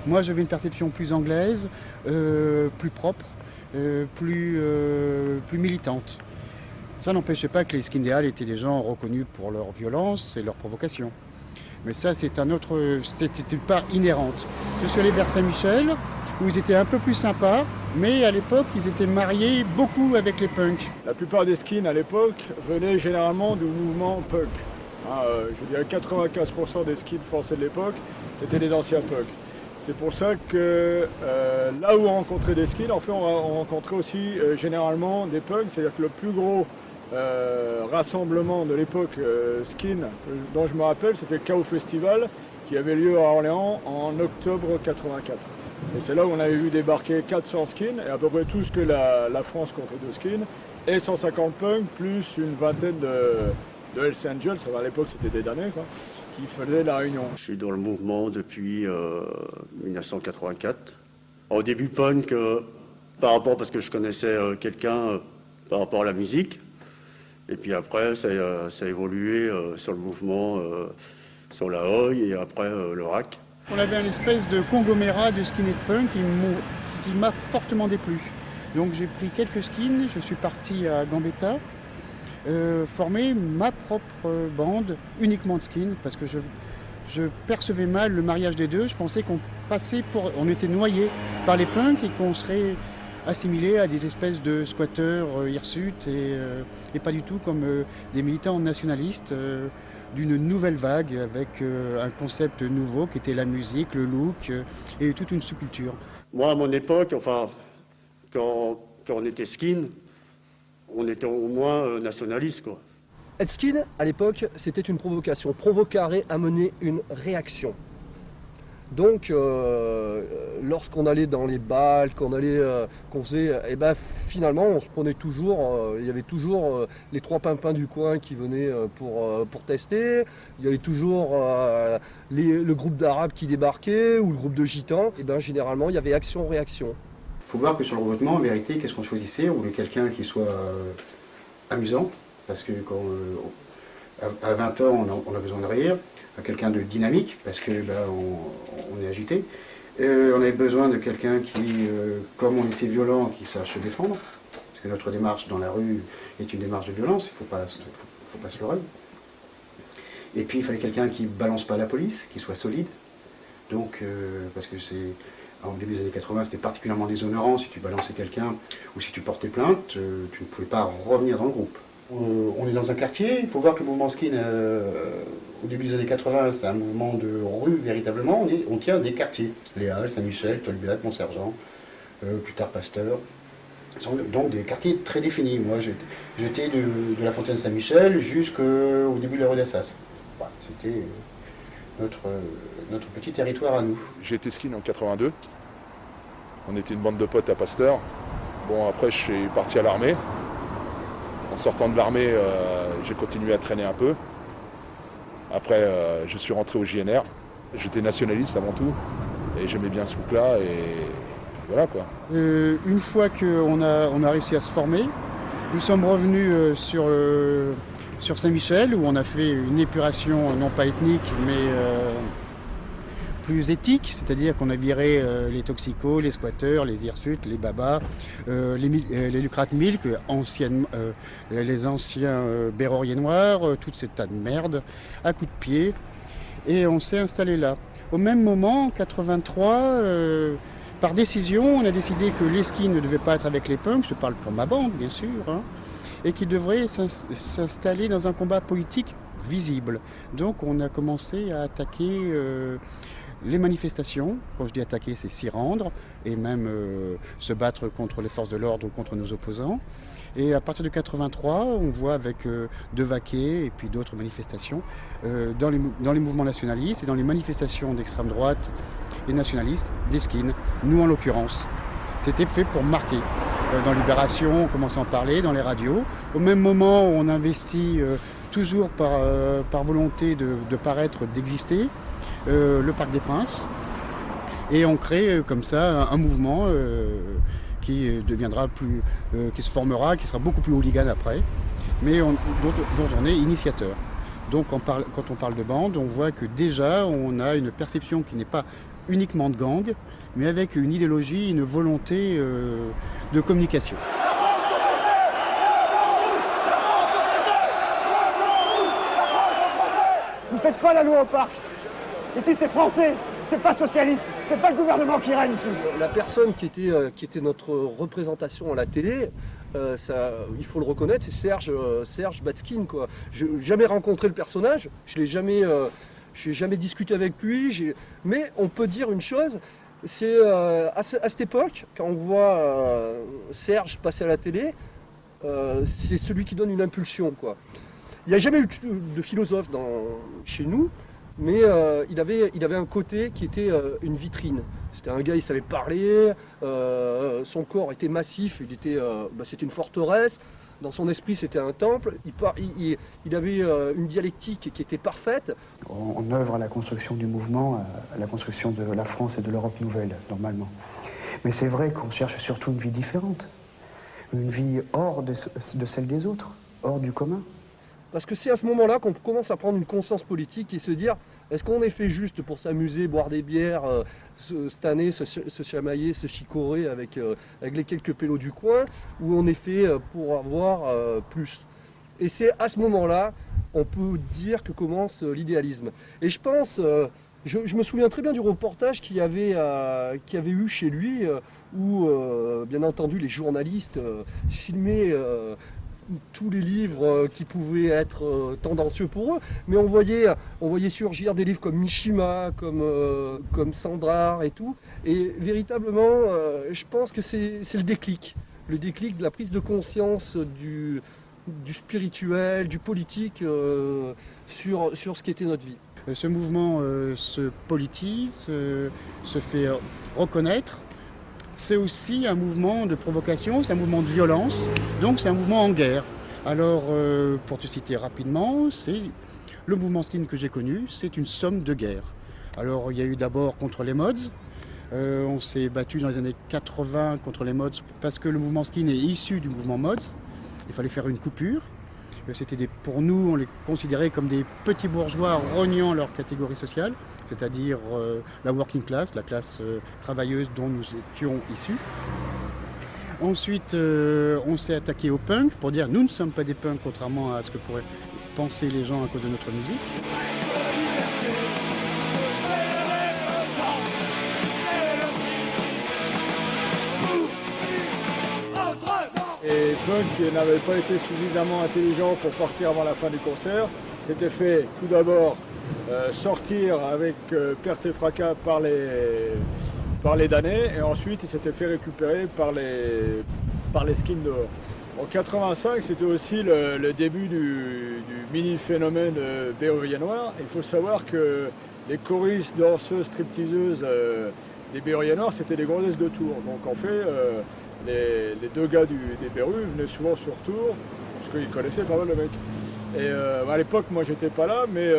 Moi, j'avais une perception plus anglaise, plus propre, plus militante. Ça n'empêchait pas que les Skinheads étaient des gens reconnus pour leur violence et leur provocation. Mais ça, c'était une part inhérente. Je suis allé vers Saint-Michel, où ils étaient un peu plus sympas, mais à l'époque, ils étaient mariés beaucoup avec les punks. La plupart des skins à l'époque venaient généralement du mouvement punk. Je dirais 95% des skins français de l'époque, c'était des anciens punks. C'est pour ça que là où on rencontrait des skins, en fait, on rencontrait aussi généralement des punks. C'est-à-dire que le plus gros rassemblement de l'époque skin dont je me rappelle, c'était le Chaos Festival qui avait lieu à Orléans en octobre 84. Et c'est là où on avait vu débarquer 400 skins et à peu près tout ce que la France comptait de skins et 150 punks plus une vingtaine de Hells Angels, à l'époque c'était des damnés, quoi, qui faisaient la réunion. Je suis dans le mouvement depuis 1984. Au début punk, par rapport, parce que je connaissais quelqu'un par rapport à la musique. Et puis après, ça a évolué sur le mouvement, sur la Oi et après le RAC. On avait une espèce de conglomérat de skinhead punk qui m'a fortement déplu. Donc j'ai pris quelques skins, je suis parti à Gambetta, former ma propre bande uniquement de skins parce que je percevais mal le mariage des deux. Je pensais on était noyés par les punks et qu'on serait assimilés à des espèces de squatteurs hirsutes et pas du tout comme des militants nationalistes d'une nouvelle vague avec un concept nouveau qui était la musique, le look et toute une sous-culture. Moi, à mon époque, enfin, quand on était skin, on était au moins nationaliste, quoi. Être skin, à l'époque, c'était une provocation. Provoquer, amener une réaction. Donc, lorsqu'on allait dans les balles, qu'on faisait, et ben finalement, on se prenait toujours. Il y avait toujours les trois pimpins du coin qui venaient pour tester. Il y avait toujours le groupe d'Arabes qui débarquait ou le groupe de Gitans. Et ben généralement, il y avait action-réaction. Il faut voir que sur le regroupement, en vérité, qu'est-ce qu'on choisissait? On voulait quelqu'un qui soit amusant, parce que à 20 ans, on a besoin de rire. Quelqu'un de dynamique, parce que on est agité. On avait besoin de quelqu'un qui, comme on était violent, qui sache se défendre, parce que notre démarche dans la rue est une démarche de violence, il ne faut pas se leurrer. Et puis il fallait quelqu'un qui ne balance pas la police, qui soit solide. Donc, parce que au début des années 80, c'était particulièrement déshonorant si tu balançais quelqu'un ou si tu portais plainte, tu ne pouvais pas revenir dans le groupe. On est dans un quartier, il faut voir que le mouvement skin, au début des années 80, c'est un mouvement de rue véritablement, on tient des quartiers. Les Halles, Saint-Michel, Tolbiac, Mont-Sergent, plus tard Pasteur. Ce sont donc des quartiers très définis. Moi, j'étais de la Fontaine Saint-Michel jusqu'au début de la rue d'Assas. Voilà, c'était notre petit territoire à nous. J'ai été skin en 82. On était une bande de potes à Pasteur. Bon, après, je suis parti à l'armée. En sortant de l'armée, j'ai continué à traîner un peu. Après, je suis rentré au JNR. J'étais nationaliste avant tout. Et j'aimais bien ce look-là. Et voilà, quoi. Une fois qu'on a réussi à se former, nous sommes revenus sur Saint-Michel, où on a fait une épuration, non pas ethnique, mais plus éthique, c'est-à-dire qu'on a viré les toxicos, les squatteurs, les hirsutes, les babas, les lucrates milk, les anciens béroriers noirs, tout ce tas de merde, à coups de pied, et on s'est installé là. Au même moment, en 83, par décision, on a décidé que les skins ne devaient pas être avec les punks, je parle pour ma bande bien sûr, hein, et qu'ils devraient s'installer dans un combat politique visible. Donc on a commencé à attaquer les manifestations. Quand je dis attaquer, c'est s'y rendre et même se battre contre les forces de l'ordre ou contre nos opposants. Et à partir de 83, on voit avec Devaquet et puis d'autres manifestations dans les mouvements nationalistes et dans les manifestations d'extrême droite et nationalistes, des skins, nous en l'occurrence. C'était fait pour marquer. Dans Libération, on commence à en parler, dans les radios. Au même moment, on investit toujours par volonté de paraître, d'exister, le Parc des Princes. Et on crée comme ça un mouvement qui deviendra qui se formera, qui sera beaucoup plus hooligan après, mais dont on est initiateur. Donc quand on parle de bande, on voit que déjà on a une perception qui n'est pas uniquement de gang, mais avec une idéologie, une volonté de communication. Vous ne faites pas la loi au parc. Ici c'est français, c'est pas socialiste, c'est pas le gouvernement qui règne ici. La personne qui était notre représentation à la télé, il faut le reconnaître, c'est Serge Batskin, quoi. Je n'ai jamais rencontré le personnage, je l'ai jamais discuté avec lui, mais on peut dire une chose, c'est à cette époque, quand on voit Serge passer à la télé, c'est celui qui donne une impulsion, quoi. Il n'y a jamais eu de philosophe chez nous, mais il avait un côté qui était une vitrine. C'était un gars, il savait parler, son corps était massif, c'était une forteresse, dans son esprit c'était un temple, il avait une dialectique qui était parfaite. On œuvre à la construction du mouvement, à la construction de la France et de l'Europe nouvelle, normalement. Mais c'est vrai qu'on cherche surtout une vie différente, une vie hors de celle des autres, hors du commun. Parce que c'est à ce moment-là qu'on commence à prendre une conscience politique et se dire, est-ce qu'on est fait juste pour s'amuser, boire des bières, se stanner, se chamailler, se chicorer avec les quelques pélos du coin, ou on est fait pour avoir plus? Et c'est à ce moment-là, on peut dire que commence l'idéalisme. Et je pense, je me souviens très bien du reportage qu'il y avait eu chez lui, où bien entendu les journalistes filmaient tous les livres qui pouvaient être tendancieux pour eux, mais on voyait surgir des livres comme Mishima, comme Sandrard et tout, et véritablement je pense que c'est le déclic de la prise de conscience du spirituel, du politique sur ce qu'était notre vie. Ce mouvement se politise, se fait reconnaître. C'est aussi un mouvement de provocation, c'est un mouvement de violence, donc c'est un mouvement en guerre. Alors, pour te citer rapidement, c'est le mouvement skin que j'ai connu, c'est une somme de guerre. Alors, il y a eu d'abord contre les mods, on s'est battu dans les années 80 contre les mods parce que le mouvement skin est issu du mouvement mods. Il fallait faire une coupure. Pour nous, on les considérait comme des petits bourgeois rognant leur catégorie sociale, c'est-à-dire la working class, la classe travailleuse dont nous étions issus. Ensuite, on s'est attaqué au punk pour dire nous ne sommes pas des punks, contrairement à ce que pourraient penser les gens à cause de notre musique. Et punk n'avait pas été suffisamment intelligent pour partir avant la fin du concert. C'était fait tout d'abord sortir avec perte et fracas par les damnés, et ensuite il s'était fait récupérer par les skins dehors. En 85, c'était aussi le début du mini-phénomène Béovier Noir. Il faut savoir que les choristes, danseuses, stripteaseuses des Béovier Noirs, c'était des gonzesses de Tours. Donc en fait, les deux gars des Berus venaient souvent sur Tours, parce qu'ils connaissaient pas mal le mec. Et à l'époque, moi j'étais pas là, mais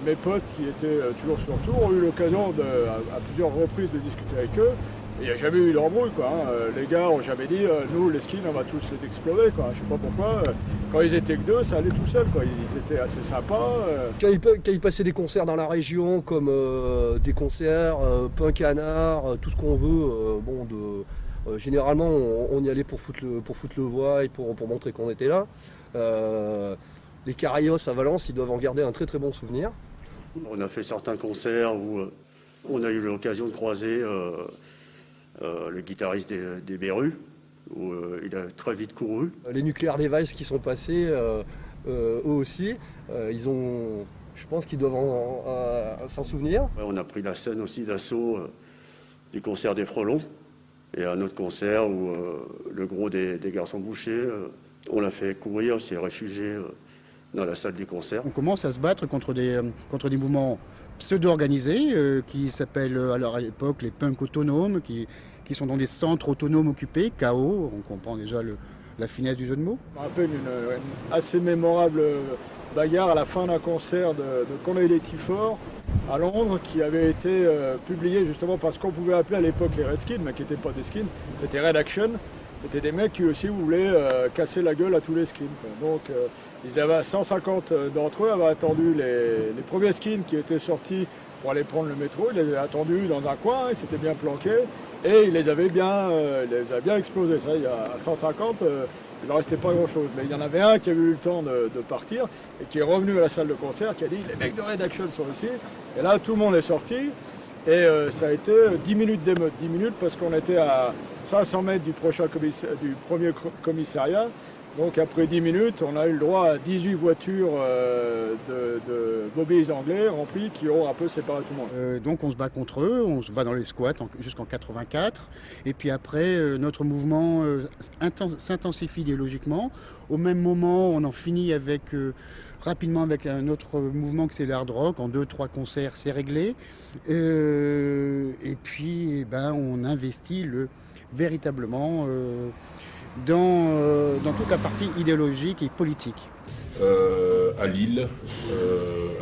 mes potes qui étaient toujours sur Tours ont eu l'occasion à plusieurs reprises de discuter avec eux. Et il n'y a jamais eu d'embrouille, quoi. Les gars ont jamais dit nous les skins on va tous les exploser, quoi. Je sais pas pourquoi. Quand ils étaient que deux, ça allait tout seul, quoi. Ils étaient assez sympas. Quand ils passaient des concerts dans la région, comme des concerts punk canard, tout ce qu'on veut, généralement on y allait pour foutre le voix et pour montrer qu'on était là. Les Carayos à Valence, ils doivent en garder un très très bon souvenir. On a fait certains concerts où on a eu l'occasion de croiser le guitariste des Berus, où il a très vite couru. Les Nuclear Device qui sont passés, eux aussi, je pense qu'ils doivent s'en souvenir. Ouais, on a pris la scène aussi d'assaut du concert des Frelons, et un autre concert où le gros des Garçons Bouchers, on l'a fait courir, s'est réfugié dans la salle du concert. On commence à se battre contre des mouvements pseudo-organisés qui s'appellent alors à l'époque les punks autonomes, qui sont dans des centres autonomes occupés, KO, on comprend déjà la finesse du jeu de mots. Je me rappelle une assez mémorable bagarre à la fin d'un concert de Corneille Tifort à Londres qui avait été publié justement parce qu'on pouvait appeler à l'époque les Redskins, mais qui n'étaient pas des skins, c'était Red Action. C'était des mecs qui aussi voulaient casser la gueule à tous les skins, quoi. Donc ils avaient 150 d'entre eux avaient attendu les premiers skins qui étaient sortis pour aller prendre le métro. Il les avait attendus dans un coin, il s'était bien planqué et il les avait bien explosés. Ça, il y a 150, il ne restait pas grand-chose. Mais il y en avait un qui a eu le temps de partir et qui est revenu à la salle de concert, qui a dit « Les mecs de rédaction sont ici ». Et là, tout le monde est sorti et ça a été 10 minutes d'émeute. 10 minutes parce qu'on était à 500 mètres du premier commissariat. Donc après 10 minutes, on a eu le droit à 18 voitures de bobbies anglais remplies qui ont un peu séparé tout le monde. Donc on se bat contre eux, on se va dans les squats jusqu'en 84. Et puis après, notre mouvement s'intensifie idéologiquement. Au même moment, on en finit rapidement avec un autre mouvement qui c'est l'hard rock. En 2-3 concerts, c'est réglé. Et puis, on investit véritablement dans toute la partie idéologique et politique. À Lille,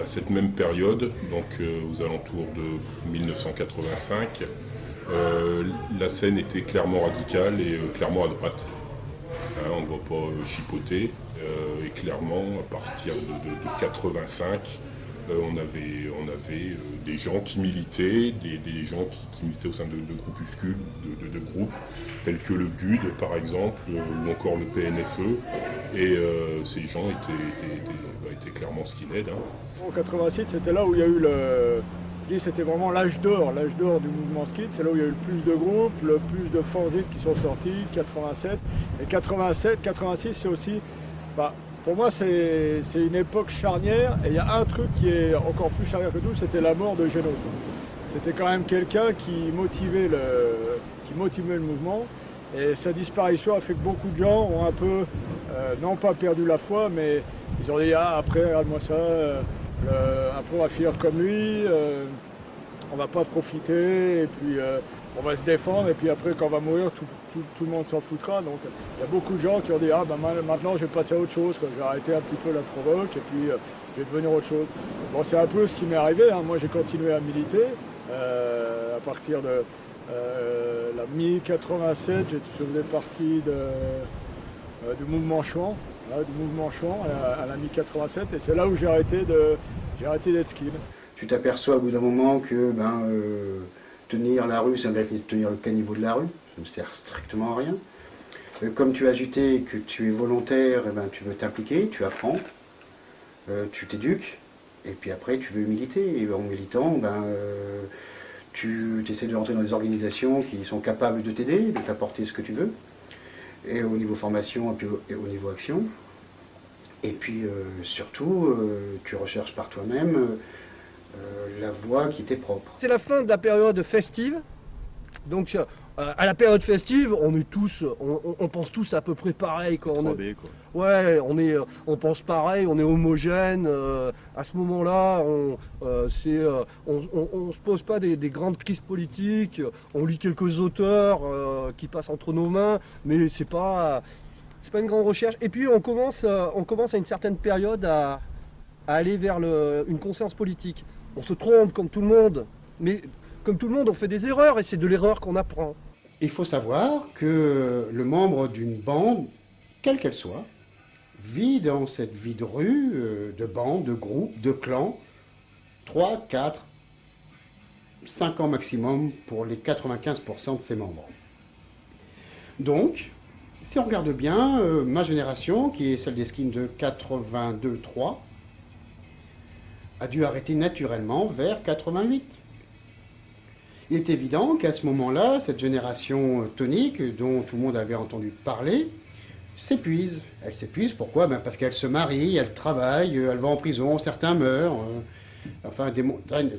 à cette même période, donc aux alentours de 1985, la scène était clairement radicale et clairement à droite. On ne va pas chipoter. Et clairement, à partir de 85, on avait des gens qui militaient, des gens qui militaient au sein de groupuscules, de groupes, tels que le GUD par exemple, ou encore le PNFE, et ces gens étaient clairement skinheads. En 86, c'était là où il y a eu c'était vraiment l'âge d'or du mouvement skid, c'est là où il y a eu le plus de groupes, le plus de fanzines qui sont sortis, 87, et 86 c'est aussi, pour moi c'est une époque charnière, et il y a un truc qui est encore plus charnière que tout, c'était la mort de Génaud. C'était quand même quelqu'un qui motivait le mouvement, et sa disparition a fait que beaucoup de gens ont un peu, non pas perdu la foi, mais ils ont dit après regarde-moi ça, après on va finir comme lui, on va pas profiter, et puis on va se défendre, et puis après quand on va mourir, tout le monde s'en foutra. Donc il y a beaucoup de gens qui ont dit maintenant je vais passer à autre chose, quoi. Je vais arrêter un petit peu la provoque, et puis je vais devenir autre chose. Bon, c'est un peu ce qui m'est arrivé, hein. Moi j'ai continué à militer, à partir de la mi-87, je faisais partie du mouvement Chouan. Du mouvement Chouan à la mi-87, et c'est là où j'ai arrêté d'être skin. Tu t'aperçois au bout d'un moment que tenir la rue, ça va être tenir le caniveau de la rue, ça ne sert strictement à rien. Comme tu as agité et que tu es volontaire, tu veux t'impliquer, tu apprends, tu t'éduques, et puis après tu veux militer. Et en militant, tu essaies de rentrer dans des organisations qui sont capables de t'aider, de t'apporter ce que tu veux, et au niveau formation et au niveau action. Et puis surtout, tu recherches par toi-même la voie qui t'est propre. C'est la fin de la période festive. Donc à la période festive, on est tous, on pense tous à peu près pareil. Quoi. 3B, quoi. Ouais, on pense pareil, on est homogène. À ce moment-là, on se pose pas des grandes crises politiques. On lit quelques auteurs qui passent entre nos mains, mais c'est pas une grande recherche. Et puis on commence à une certaine période à aller vers une conscience politique. On se trompe comme tout le monde, mais comme tout le monde, on fait des erreurs et c'est de l'erreur qu'on apprend. Il faut savoir que le membre d'une bande, quelle qu'elle soit, vit dans cette vie de rue, de bande, de groupe, de clan, 3, 4, 5 ans maximum pour les 95% de ses membres. Donc, si on regarde bien, ma génération, qui est celle des skins de 82-3, a dû arrêter naturellement vers 88. Il est évident qu'à ce moment-là, cette génération tonique, dont tout le monde avait entendu parler, s'épuise. Elle s'épuise, pourquoi ? Parce qu'elle se marie, elle travaille, elle va en prison, certains meurent,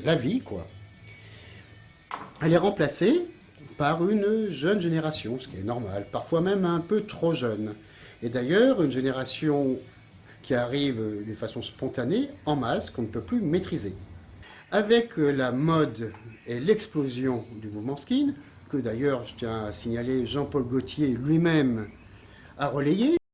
la vie, quoi. Elle est remplacée par une jeune génération, ce qui est normal, parfois même un peu trop jeune. Et d'ailleurs, une génération qui arrive de façon spontanée, en masse, qu'on ne peut plus maîtriser. Avec la mode et l'explosion du mouvement skin, que d'ailleurs, je tiens à signaler, Jean-Paul Gaultier lui-même a relayé,